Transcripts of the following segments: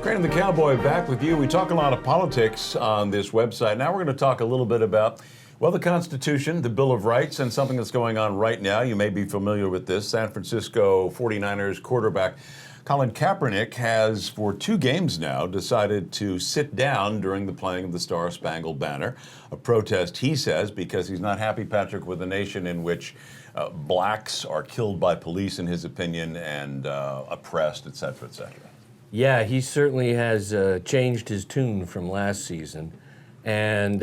Crane the Cowboy back with you. We talk a lot of politics on this website. Now we're going to talk a little bit about, well, the Constitution, the Bill of Rights, and something that's going on right now. You may be familiar with this. San Francisco 49ers quarterback Colin Kaepernick has, for 2 games now, decided to sit down during the playing of the Star-Spangled Banner, a protest, he says, because he's not happy, Patrick, with a nation in which blacks are killed by police, in his opinion, and oppressed, et cetera, et cetera. Yeah, he certainly has changed his tune from last season. And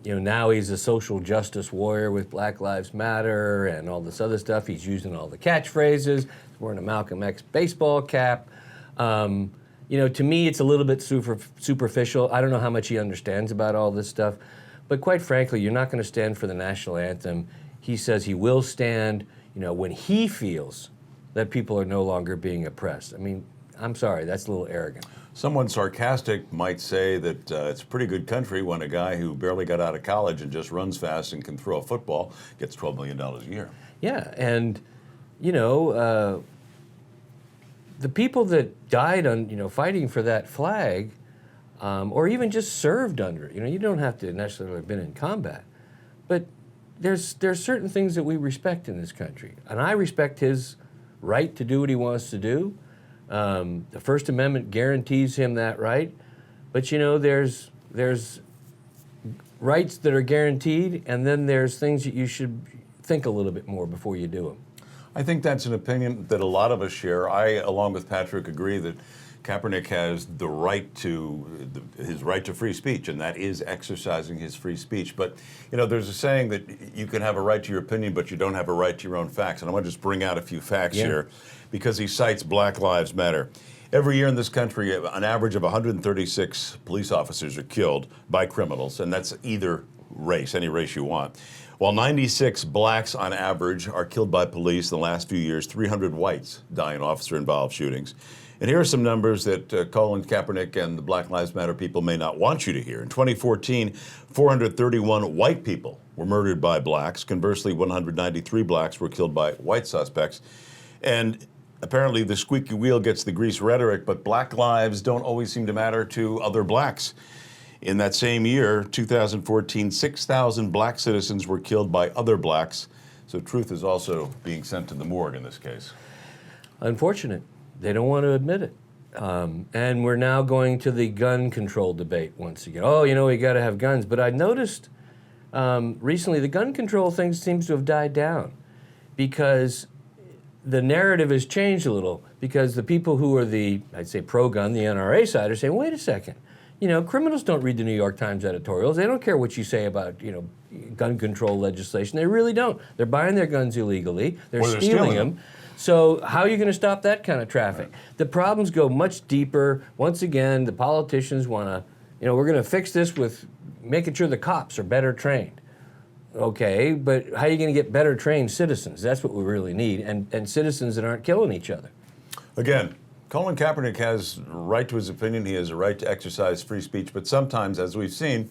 now he's a social justice warrior with Black Lives Matter and all this other stuff. He's using all the catchphrases. He's wearing a Malcolm X baseball cap. To me, it's a little bit superficial. I don't know how much he understands about all this stuff. But quite frankly, you're not going to stand for the national anthem. He says he will stand, when he feels that people are no longer being oppressed. I mean, I'm sorry, that's a little arrogant. Someone sarcastic might say that it's a pretty good country when a guy who barely got out of college and just runs fast and can throw a football gets $12 million a year. Yeah, and, the people that died on, fighting for that flag, or even just served under it, you don't have to necessarily have been in combat, but there's certain things that we respect in this country, and I respect his right to do what he wants to do. The First Amendment guarantees him that right, but there's rights that are guaranteed, and then there's things that you should think a little bit more before you do them. I think that's an opinion that a lot of us share. I, along with Patrick, agree that Kaepernick has the right to his right to free speech, and that is exercising his free speech. But there's a saying that you can have a right to your opinion, but you don't have a right to your own facts. And I want to just bring out a few facts here, because he cites Black Lives Matter. Every year in this country, an average of 136 police officers are killed by criminals, and that's either race, any race you want. While 96 blacks on average are killed by police in the last few years, 300 whites die in officer-involved shootings. And here are some numbers that Colin Kaepernick and the Black Lives Matter people may not want you to hear. In 2014, 431 white people were murdered by blacks. Conversely, 193 blacks were killed by white suspects. And apparently the squeaky wheel gets the grease rhetoric, but black lives don't always seem to matter to other blacks. In that same year, 2014, 6,000 black citizens were killed by other blacks. So truth is also being sent to the morgue in this case. Unfortunate. They don't want to admit it. And we're now going to the gun control debate once again. Oh, we got to have guns. But I noticed recently the gun control thing seems to have died down, because the narrative has changed a little, because the people who are I'd say pro-gun, the NRA side, are saying, wait a second, criminals don't read the New York Times editorials. They don't care what you say about, gun control legislation. They really don't. They're buying their guns illegally. They're stealing them. So how are you going to stop that kind of traffic? Right. The problems go much deeper. Once again, the politicians want to, we're going to fix this with making sure the cops are better trained. Okay, but how are you going to get better trained citizens? That's what we really need, and citizens that aren't killing each other. Again, Colin Kaepernick has a right to his opinion. He has a right to exercise free speech, but sometimes, as we've seen,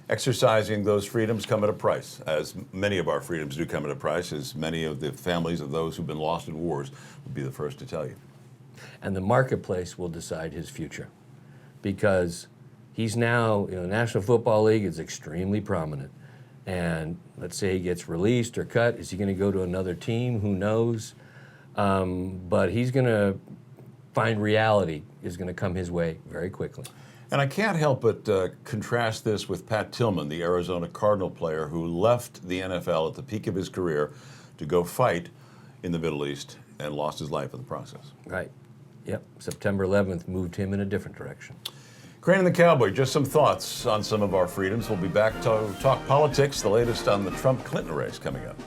exercising those freedoms come at a price, as many of our freedoms do come at a price, as many of the families of those who've been lost in wars would be the first to tell you. And the marketplace will decide his future, because he's now, National Football League is extremely prominent. And let's say he gets released or cut. Is he going to go to another team? Who knows? But he's going to find reality is going to come his way very quickly. And I can't help but contrast this with Pat Tillman, the Arizona Cardinal player who left the NFL at the peak of his career to go fight in the Middle East and lost his life in the process. Right. Yep. September 11th moved him in a different direction. Crane and the Cowboy, just some thoughts on some of our freedoms. We'll be back to talk politics, the latest on the Trump-Clinton race coming up.